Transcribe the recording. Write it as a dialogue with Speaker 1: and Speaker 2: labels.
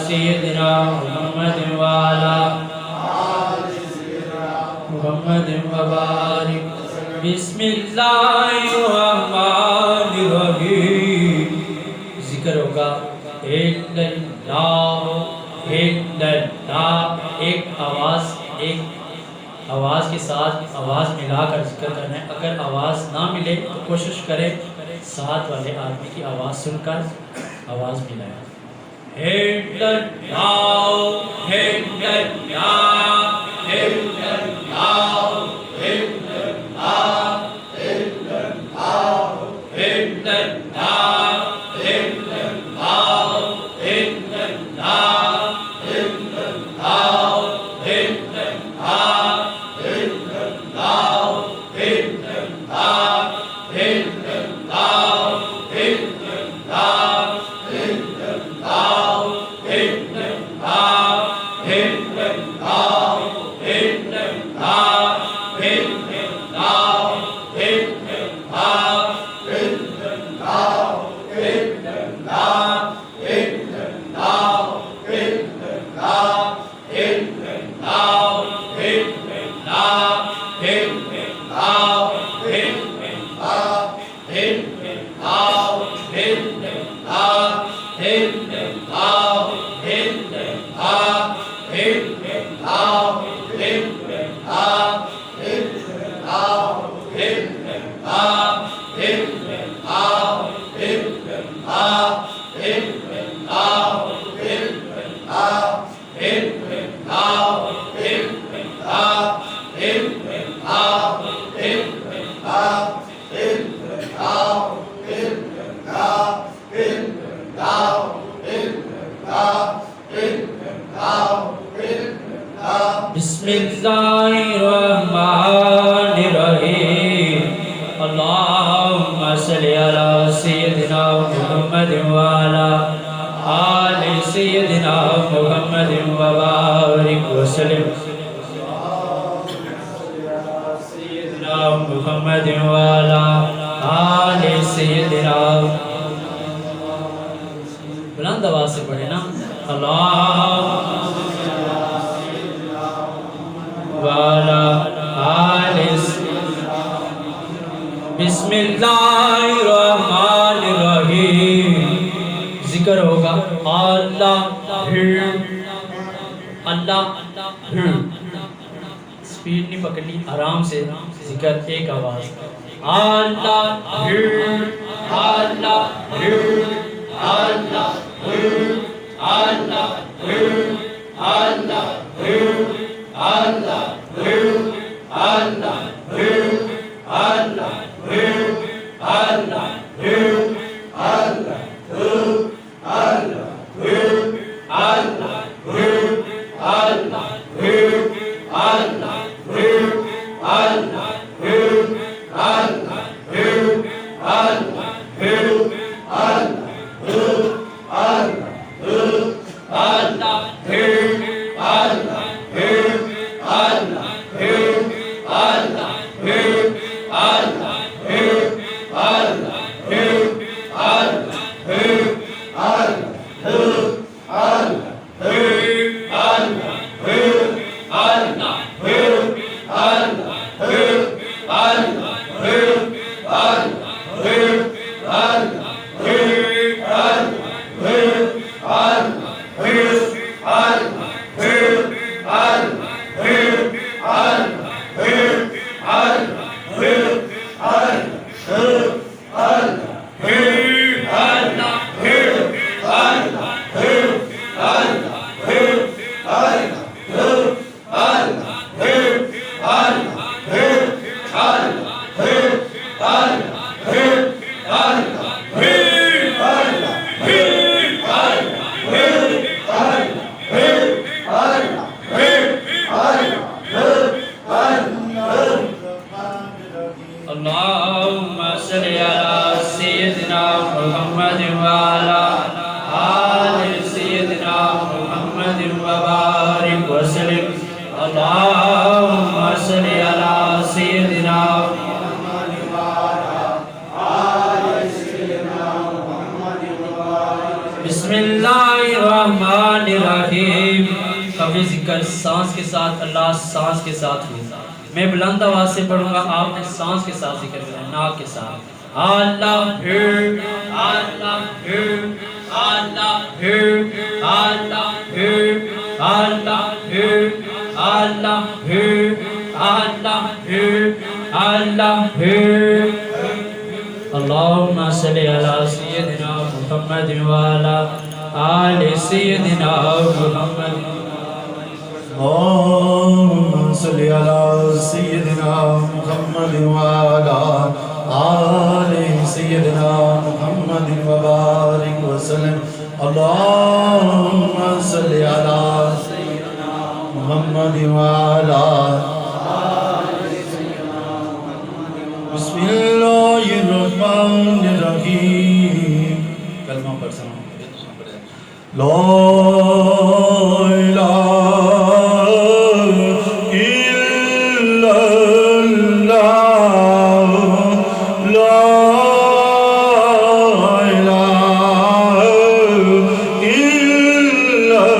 Speaker 1: सय्यदिना मुहम्मद वाला मुहम्मद व बारिक। बिस्मिल्लाहिर्रहमानिर्रहीम। जिक्र होगा इल्लल्लाह, एक आवाज़ के साथ आवाज़ मिलाकर जिक्र करना है। अगर आवाज़ ना मिले तो कोशिश करें साथ वाले आदमी की आवाज़ सुनकर आवाज़ मिलाए। बिस्मिल्लाहिर्रहमानिर्रहीम। अल्लाहुम्मा सल्लि अला सय्यदिना मुहम्मद व अला आलि सय्यदिना मुहम्मद व बारिक वसल्लम। सय्यदिना मुहम्मद व अला आलि सय्यदिना। बुलंद आवाज से पढ़े ना। अल्लाह वाला आलिस। बिस्मिल्लाहिर्रहमानिर्रहीम। जिक्र होगा अल्लाह अल्लाह। स्पीड नहीं पकड़नी, आराम से जिक्र, एक आवाज। अल्लाह अल्लाह अल्लाह अल्लाह अल्लाह ये जिक्र सांस के साथ, अल्लाह सांस के साथ हुई। मैं बुलंद आवाज से पढ़ूंगा, आपने सांस के साथ जिक्र करना, नाक के साथ। अल्लाह अल्लाह अल्लाह अल्लाह अल्लाह अल्लाह अल्लाहुम्मा सल्ली अला सय्यिदिना मुहम्मद व अला आलि सय्यिदिना मुहम्मद।
Speaker 2: अल्लाहुम्मा सल्ली अला सय्यिदिना मुहम्मद व अला आलि सय्यिदिना मुहम्मद व बारिक व सल्लिम। अल्लाहुम्मा सल्ली अला सय्यिदिना मुहम्मद व अला आलि सय्यिदिना मुहम्मद। बिस्मिल्लाहिर्रहमानिर्रहीम। कलमा पढ़ सना ला इलाहा इल्लल्लाह ला इलाहा इल्लल्लाह